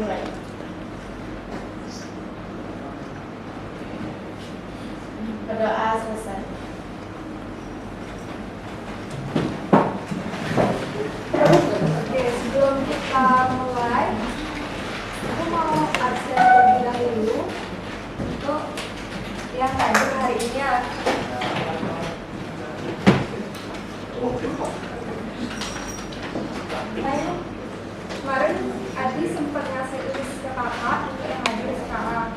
dimulai. Berdoa selesai. Oke, sebelum kita mulai, aku mau absen terlebih dahulu untuk yang hadir hari ini ya. Kemarin Adi sempat ngasih list ke kakak untuk yang hadir sekarang.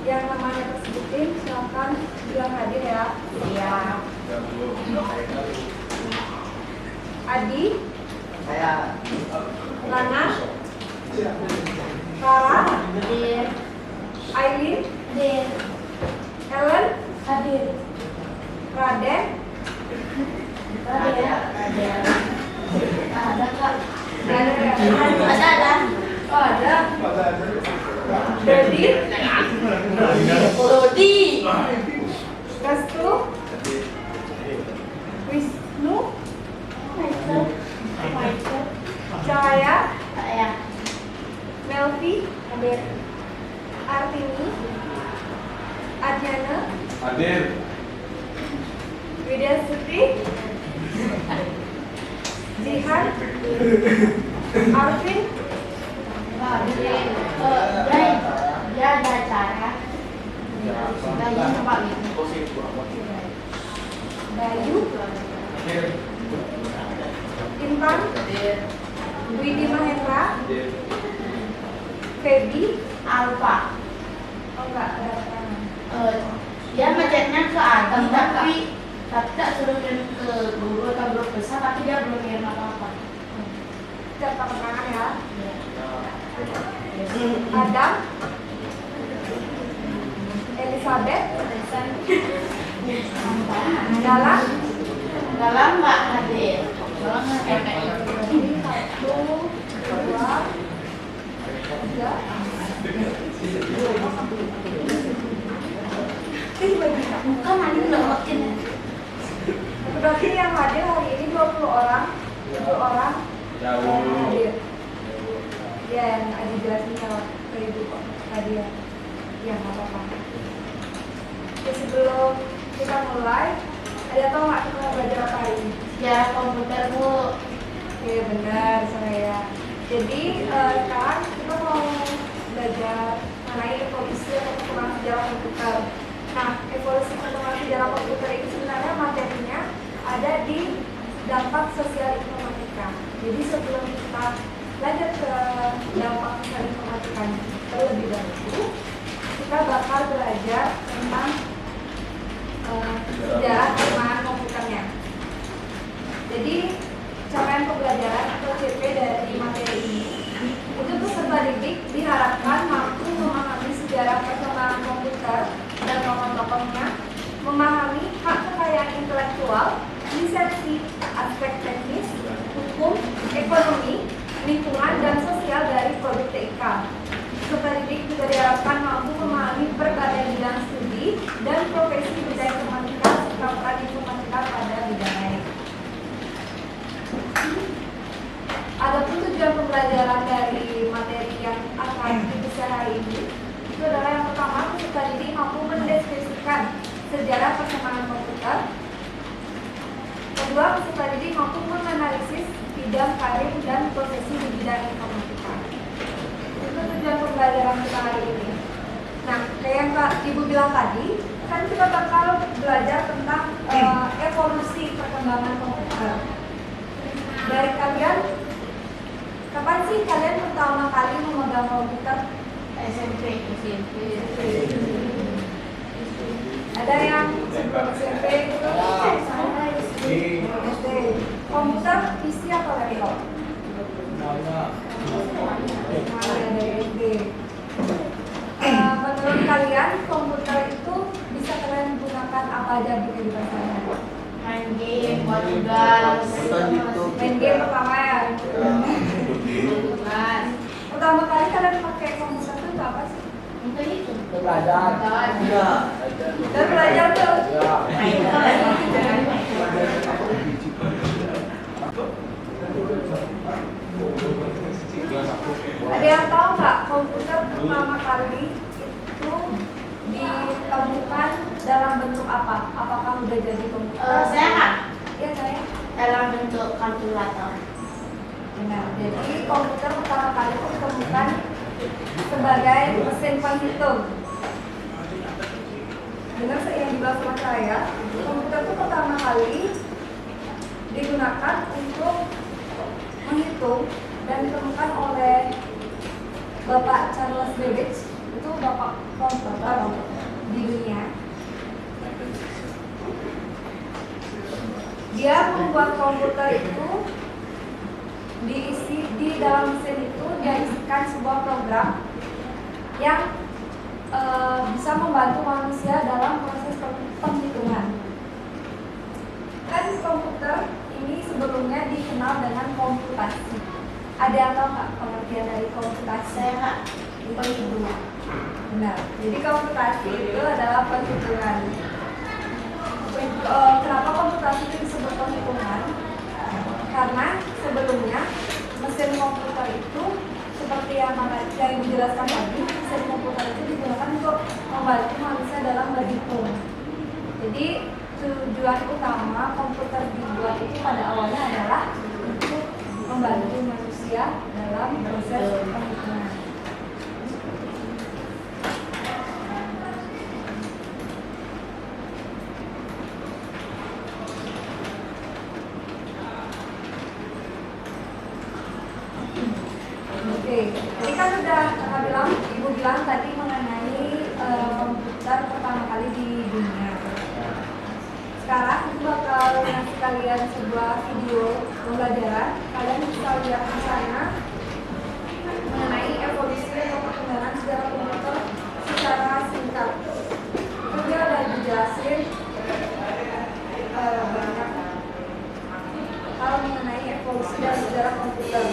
Yang namanya tersebutin silakan bilang hadir ya. Iya. Adi, Saya Lana, Rara, Hadir. Aileen, Hadir. Ellen, Hadir. Raden, Hadir. Hadir. Ada Kak. dan Ada. Oh ada. Dedi, Rodi. Restu, Wisnu, Michael. Cahaya, Saya. Melvi, Hadir. Artini, Adriana, hadir. Widya Suti, Jihan, Arvin, Bray. Dia ada acara. Bayi sama ini. Bayu, Intan, Widi Mahendra, Feby, Alfa. oh enggak ada rekaman. Dia ngechatnya ke Adi tapi tak suruh kirim ke guru atau grup besar tapi dia belum kirim apa-apa. Catat tangan ya. Adam, Elizabeth, Galang, Dalam nggak hadir. Dalam nggak hadir. satu, dua, tiga. Bukan Adi nggak makin. Berarti yang hadir hari ini 20 orang, 7 orang hadir. Ya, yang ada jelasin ke ibu kok tadi ya. Ya nggak apa-apa. Oke, sebelum kita mulai, ada tau nggak kita mau belajar apa hari ini? Sejarah komputer Bu. Oke, benar saya. Jadi sekarang kita mau belajar mengenai evolusi atau perkembangan sejarah komputer. Nah, evolusi perkembangan sejarah komputer ini sebenarnya materinya ada di dampak sosial informatika. Jadi sebelum kita lanjut ke dampak sosial informatika terlebih dahulu, kita bakal belajar tentang sejarah perkembangan komputernya. Jadi capaian pembelajaran atau CP dari materi ini untuk peserta didik diharapkan mampu memahami sejarah perkembangan komputer dan tokoh-tokohnya, memahami hak kekayaan intelektual, lisensi, aspek teknis, hukum, ekonomi, lingkungan, dan sosial dari produk TIK. Peserta didik juga diharapkan mampu memahami berbagai bidang studi dan profesi bidang informatika serta peran informatika pada bidang lain. Adapun tujuan pembelajaran dari materi yang akan dibahas hari ini itu adalah yang pertama, peserta didik mampu mendeskripsikan sejarah perkembangan komputer. Kedua, peserta didik mampu menganalisis bidang karir dan profesi di bidang informatika. Itu tujuan pembelajaran kita hari ini. Nah, kayak yang Kak Ibu bilang tadi, kan kita bakal belajar tentang evolusi perkembangan komputer. Dari kalian, kapan sih kalian pertama kali memegang komputer? SMP. Ada yang sebelum SMP gitu? SD. Komputer PC atau laptop? Dari SD. Menurut kalian komputer itu bisa kalian gunakan apa aja di kehidupan sehari-hari? Main game, buat tugas. Main game pertama ya? Pertama kali kalian pakai komputer itu apa sih? Itu itu. Belajar. Iya. Dan belajar tuh? Ada yang tahu nggak komputer pertama kali itu ditemukan dalam bentuk apa? Apakah udah jadi komputer? Sehat Iya saya. dalam bentuk kalkulator. Benar. Jadi komputer pertama kali itu ditemukan sebagai mesin penghitung. Dengar yang dibilang sama saya, komputer itu pertama kali digunakan untuk menghitung dan ditemukan oleh Bapak Charles Babbage, itu bapak komputer di dunia. Dia membuat komputer itu diisi di dalam mesin itu, dia isikan sebuah program yang bisa membantu manusia dalam proses penghitungan. Kan komputer ini sebelumnya dikenal dengan komputasi. Ada yang tahu nggak pengertian dari komputasi? Sehat penghitungan. Benar. Jadi komputasi itu adalah penghitungan. Kenapa komputasi itu disebut penghitungan? Karena sebelumnya mesin komputer itu seperti yang dijelaskan tadi, mesin komputer itu digunakan untuk membantu manusia dalam berhitung. Jadi tujuan utama komputer dibuat itu pada awalnya adalah untuk membantu manusia dalam proses penghitungan. Oke, jadi kan udah ibu bilang tadi mengenai komputer pertama kali di dunia. Sekarang aku bakal ngasih kalian sebuah video pembelajaran. Kalian bisa lihat di sana mengenai evolusi atau perkembangan sejarah komputer secara singkat. Itu dia udah dijelasin banyak hal mengenai evolusi dan sejarah komputer.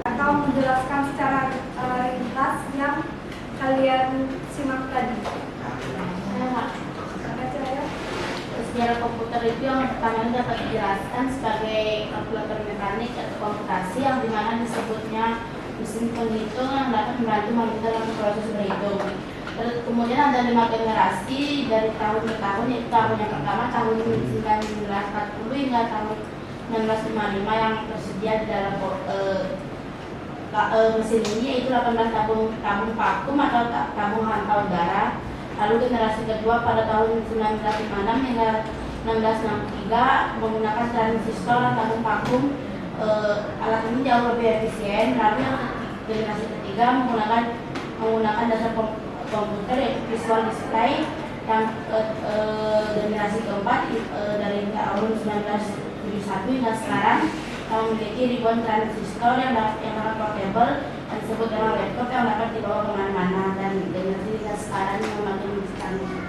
Atau menjelaskan secara ringkas yang kalian simak tadi. Baca ya. Sejarah komputer itu yang pertama dapat dijelaskan sebagai kalkulator mekanik atau komputasi yang dimana disebutnya mesin penghitung yang dapat membantu manusia dalam proses berhitung. Terus kemudian ada 5 generasi dari tahun ke tahun, yaitu tahun yang pertama tahun 1940 hingga tahun 1955 yang tersedia di dalam mesin ini, yaitu 18 tabung vakum atau tabung hampa udara. Lalu generasi kedua pada tahun 1956 hingga 1963 menggunakan transistor tabung vakum. Alat ini jauh lebih efisien. Lalu yang generasi ketiga menggunakan dasar komputer yaitu visual display. Yang generasi keempat dari tahun 1971 hingga sekarang yang memiliki ribuan transistor yang sangat portable dan disebut dengan laptop yang dapat dibawa kemana-mana, dan generasi sekarang yang makin canggih.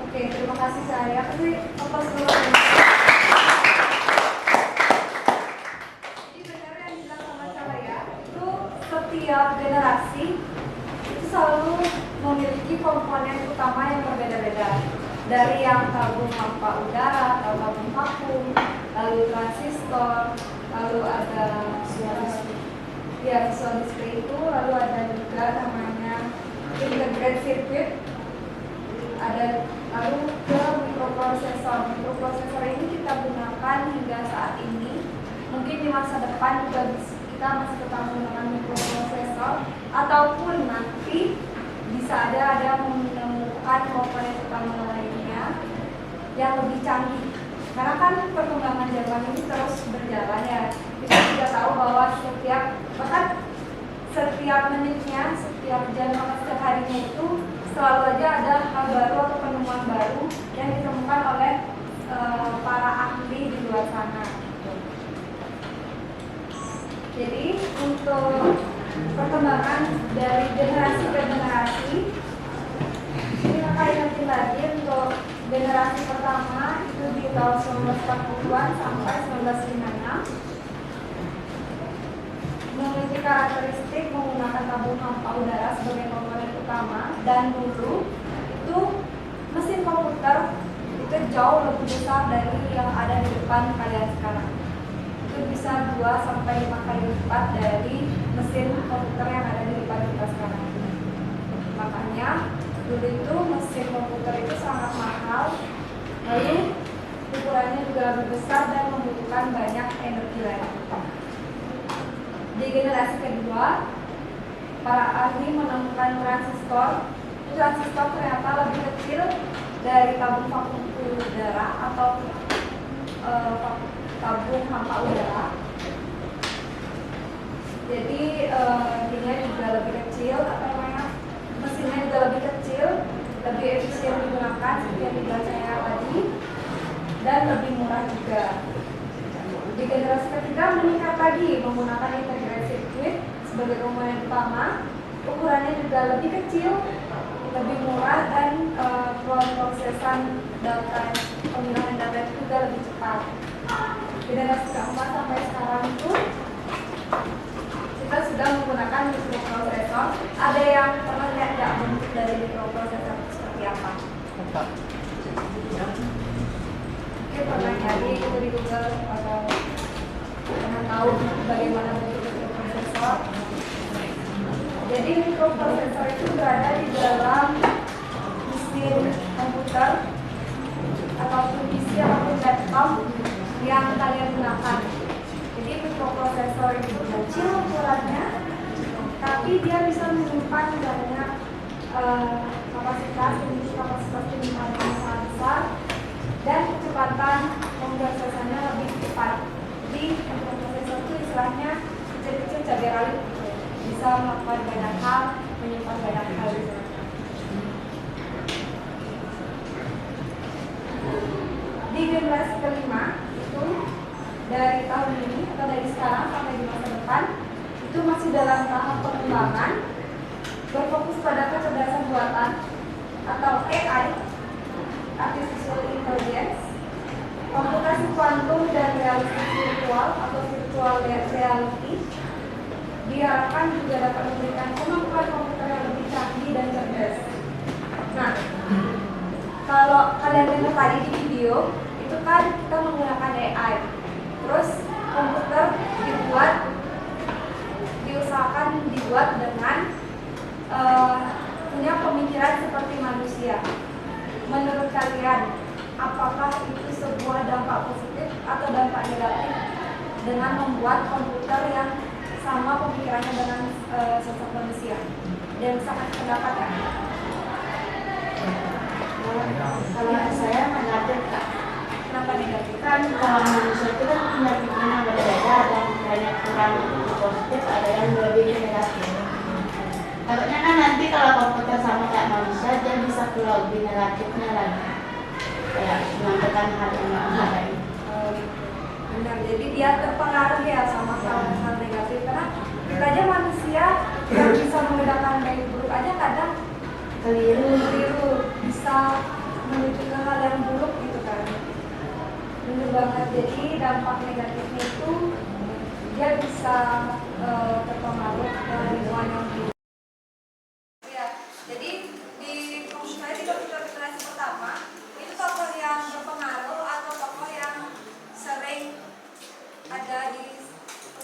Oke, terima kasih saya. Jadi benar yang bilang sama saya itu setiap generasi itu selalu memiliki komponen utama yang berbeda-beda. Dari yang tabung hampa udara atau tabung vakum, lalu transistor, lalu ada visual display itu, lalu ada juga namanya integrated circuit, ada lalu ke mikroprosesor. Mikroprosesor ini kita gunakan hingga saat ini. Mungkin di masa depan juga kita masih tetap menggunakan mikroprosesor, ataupun nanti bisa ada menemukan komponen utama lainnya yang lebih canggih. Karena kan perkembangan zaman ini terus berjalan ya. Kita juga tahu bahwa setiap menitnya, setiap jam, setiap harinya itu selalu aja ada hal baru atau penemuan baru yang ditemukan oleh para ahli di luar sana. Jadi untuk perkembangan dari generasi ke generasi, ini akan ingatin lagi untuk generasi pertama itu di tahun 1940-an sampai 1956 memiliki karakteristik menggunakan tabung hampa udara sebagai komponen utama, dan dulu itu mesin komputer itu jauh lebih besar dari yang ada di depan kalian sekarang. Itu bisa 2 sampai 5 kali lipat dari mesin komputer yang ada di depan kita sekarang. Makanya dulu itu mesin komputer itu sangat mahal, lalu ukurannya juga lebih besar dan membutuhkan banyak energi lagi. Di generasi kedua, para ahli menemukan transistor. Transistor ternyata lebih kecil dari tabung vakum udara atau tabung hampa udara. Jadi dia juga lebih kecil, mesinnya juga lebih kecil, lebih efisien digunakan seperti yang dibacanya tadi, dan lebih murah juga. Di generasi ketiga meningkat lagi menggunakan integrated circuit sebagai komponen utama, ukurannya juga lebih kecil, lebih murah, dan prosesan data pemilahan data itu juga lebih cepat. Generasi keempat sampai sekarang itu kita sudah menggunakan mikroprosesor. Ada yang pernah lihat nggak bentuk dari mikroprosesor seperti apa? Oke, pernah nyari itu di Google atau pernah tahu bagaimana bentuk mikroprosesor? Jadi mikroprosesor itu berada di dalam mesin komputer ataupun PC ataupun laptop yang kalian gunakan. Jadi mikroprosesor itu kecil ukurannya, tapi dia bisa menyimpan banyak kapasitas penyimpanan yang sangat besar, dan kecepatan pemrosesannya lebih cepat. Jadi mikroprosesor itu istilahnya kecil-kecil cabai rawit, bisa melakukan banyak hal, menyimpan banyak hal. Di generasi kelima itu dari tahun ini atau dari sekarang sampai di masa depan itu masih dalam tahap pengembangan, berfokus pada kecerdasan buatan atau AI, artificial intelligence, komputasi kuantum, dan realitas virtual atau virtual reality. Diharapkan juga dapat memberikan kemampuan komputer yang lebih canggih dan cerdas. Nah, kalau kalian dengar tadi di video, itu kan kita menggunakan AI. Terus komputer diusahakan dibuat dengan punya pemikiran seperti manusia. Menurut kalian, apakah itu sebuah dampak positif atau dampak negatif dengan membuat komputer yang sama pemikirannya dengan sosok manusia? Dan sangat pendapat ya? Kalau saya negatif, Kak. Kenapa negatif? Kan kalau manusia itu kan punya pikiran yang berbeda, dan banyak kurang positif, ada yang lebih negatif. Takutnya kan nanti kalau komputer sama kayak manusia, dia bisa keluar lebih negatifnya lagi, kayak menentukan hal yang nggak ada. Benar, jadi dia terpengaruh ya sama hal-hal negatif, karena kita aja manusia yang bisa membedakan baik buruk aja kadang keliru, bisa menuju ke hal yang buruk gitu kan. Benar banget, jadi dampak negatifnya itu dia bisa terpengaruh ke lingkungan yang buruk. Ya, jadi di komputer generasi pertama itu tokoh yang berpengaruh atau tokoh yang sering ada di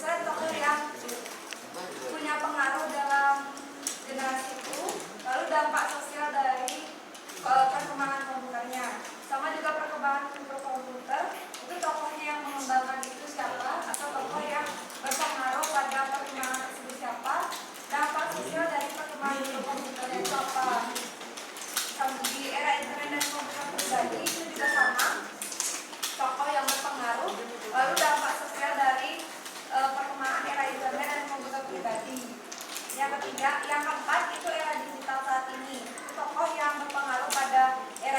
tokoh yang punya pengaruh dalam generasi itu. Lalu dampak sosial dari perkembangan komputernya, sama juga perkembangan komputer, itu tokohnya yang mengembangkan itu siapa, atau tokoh yang berpengaruh pada perkembangan tersebut siapa. Dampak sosial dari perkembangan komputer itu apa? Di era internet dan komputer pribadi itu juga sama, tokoh yang berpengaruh. Lalu dampak sosial dari perkembangan era internet dan komputer pribadi. Yang ketiga, yang keempat itu era digital saat ini. Tokoh yang berpengaruh pada era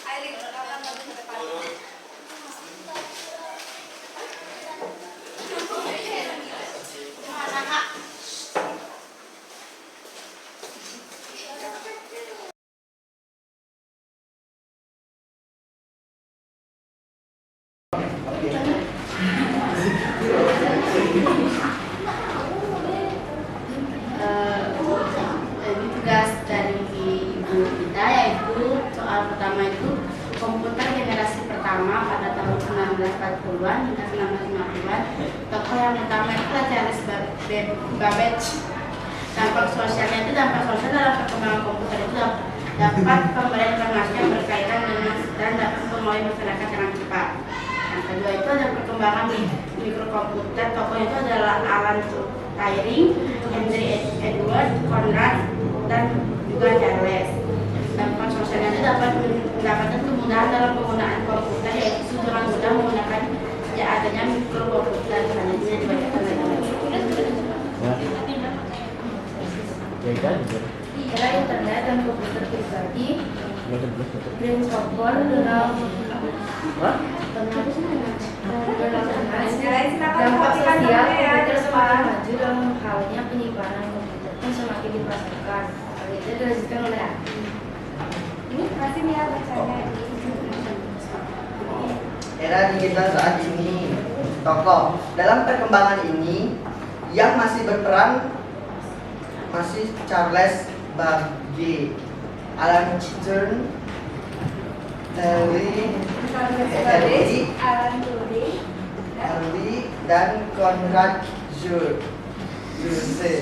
Aileen, silakan maju ke depan. Ini tugas dari ibu kita, yaitu soal pertama itu komputer generasi pertama pada tahun 1940-an hingga 1950-an. Tokoh yang pertama itu adalah Charles Babbage. Dampak sosialnya itu, dampak sosial dalam perkembangan komputer itu dapat memberikan informasi yang berkaitan dengan dan dapat memulai masyarakat dengan cepat. Yang kedua itu ada perkembangan mikrokomputer. Tokoh itu adalah Alan Turing, Henry Edward, Conrad, dan juga Charles. Dampak sosialnya itu dapat mendapatkan kemudahan dalam penggunaan komputer, yaitu dengan mudah menggunakan adanya mikrokomputer. Selanjutnya dibacakan lagi. Era internet dan komputer pribadi, Christopher Donald dampak sosial komputer semakin maju dalam halnya penyimpanan komputer pun semakin dipasarkan. Hal itu dilanjutkan oleh Ini kasih nih ya bacanya. Era digital saat ini, tokoh dalam perkembangan ini yang masih berperan masih Charles Babbage, Alan Turing, Alan Turing, dan Conrad Zuse.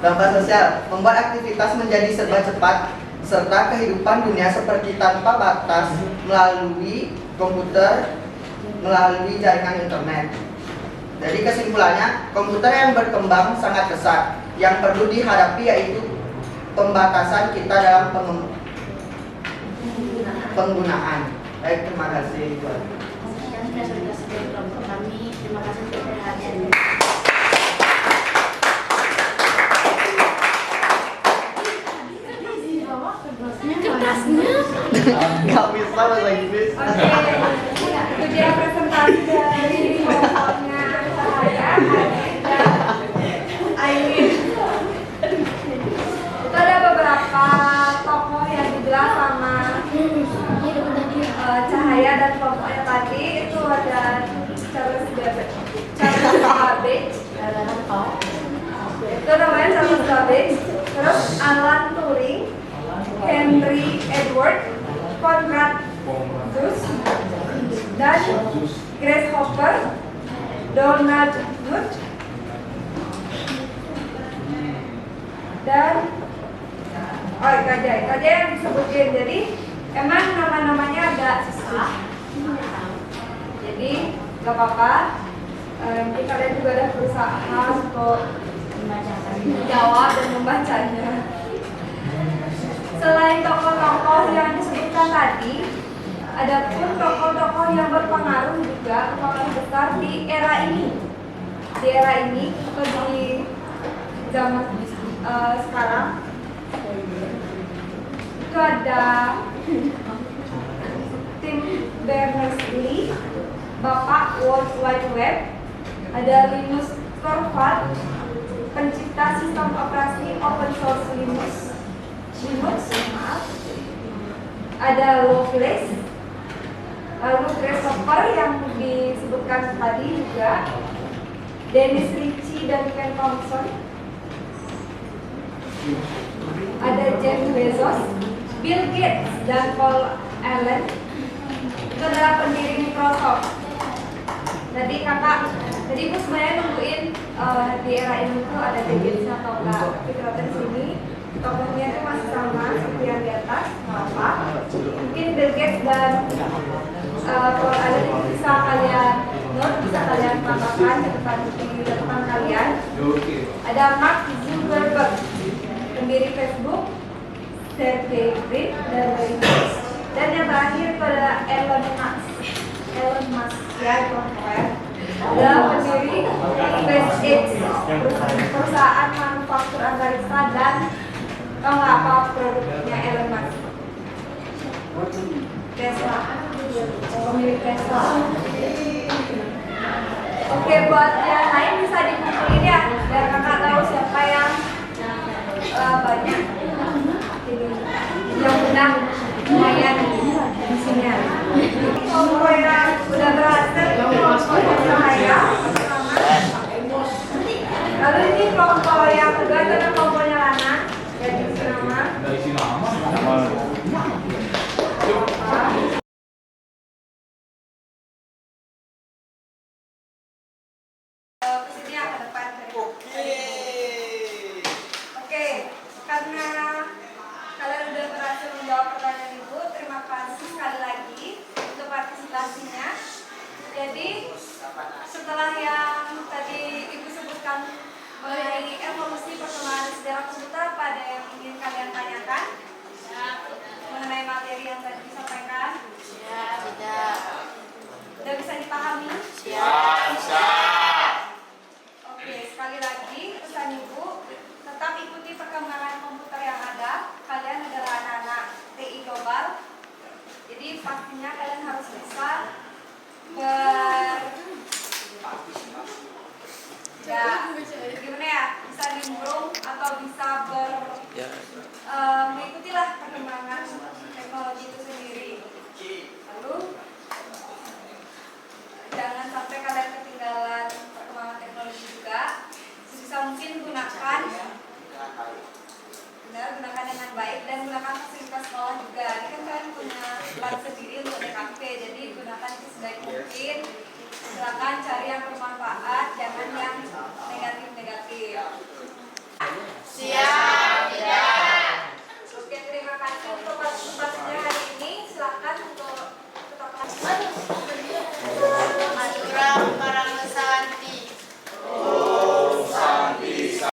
Dampak sosial membuat aktivitas menjadi serba cepat serta kehidupan dunia seperti tanpa batas melalui komputer, melalui jaringan internet. Jadi kesimpulannya, komputer yang berkembang sangat pesat. Yang perlu dihadapi yaitu pembatasan kita dalam penggunaan. Baik, terima kasih. Sekian presentasi dari kelompok kami. Terima kasih untuk perhatiannya. Kertasnya. Gak bisa bahasa Inggris. Oke, itu dia presentasi dari kelompoknya saya, Aileen. Itu ada beberapa tokoh yang dijelas sama Cahaya dan kelompoknya tadi. Itu ada Charles Babbage. Itu namanya Charles Babbage. Terus Alan Turing, Henry Edward, Conrad Zuse, dan Grace Hopper, Donald Knuth, dan Kajai yang disebutin. Jadi emang nama-namanya agak susah, jadi gak apa-apa. Nanti kalian juga ada berusaha untuk menjawab dan membacanya. Selain tokoh-tokoh yang disebutkan tadi, ada pun tokoh-tokoh yang berpengaruh juga berpengaruh besar di era ini. Di era ini atau di zaman sekarang itu ada Tim Berners-Lee, Bapak World Wide Web, ada Linus Torvalds, pencipta sistem operasi open source Linux, ada Lovelace, lalu Christopher yang disebutkan tadi juga, Dennis Ritchie dan Ken Thompson, ada Jeff Bezos, Bill Gates dan Paul Allen. Itu adalah pendiri Microsoft. Tadi kakak, tadi ibu sebenarnya nungguin di era ini tuh ada Bill Gates atau enggak. Tapi ternyata di sini tokohnya itu masih sama seperti yang di atas, nggak apa. Mungkin Bill Gates dan kalau ada yang bisa kalian note, bisa kalian tambahkan di depan kalian. Ada Mark Zuckerberg, pendiri Facebook, Sergey Brin, dan Larry Page. Dan yang terakhir pada Elon Musk ya, itu keren. Ada pendiri SpaceX, perusahaan manufaktur antariksa, dan tahu nggak apa produknya Elon Musk? Tesla, pemilik Tesla. Oke, buat yang lain bisa dikumpulin ya, biar kakak tahu siapa yang banyak ini yang udah lumayan di sini. Kalau yang udah berhasil kelompok saya pertama. Lalu ini kelompok yang kedua itu adalah kelompoknya Lana, jadi nama. Kesini ya, ke depan. Oke, karena kalian udah berhasil menjawab pertanyaan ibu, terima kasih sekali lagi untuk partisipasinya. Jadi setelah yang tadi ibu sebutkan mengenai evolusi perkembangan sejarah komputer, pada yang ingin kalian tanyakan mengenai materi yang tadi disampaikan? Ya, tidak. Udah bisa dipahami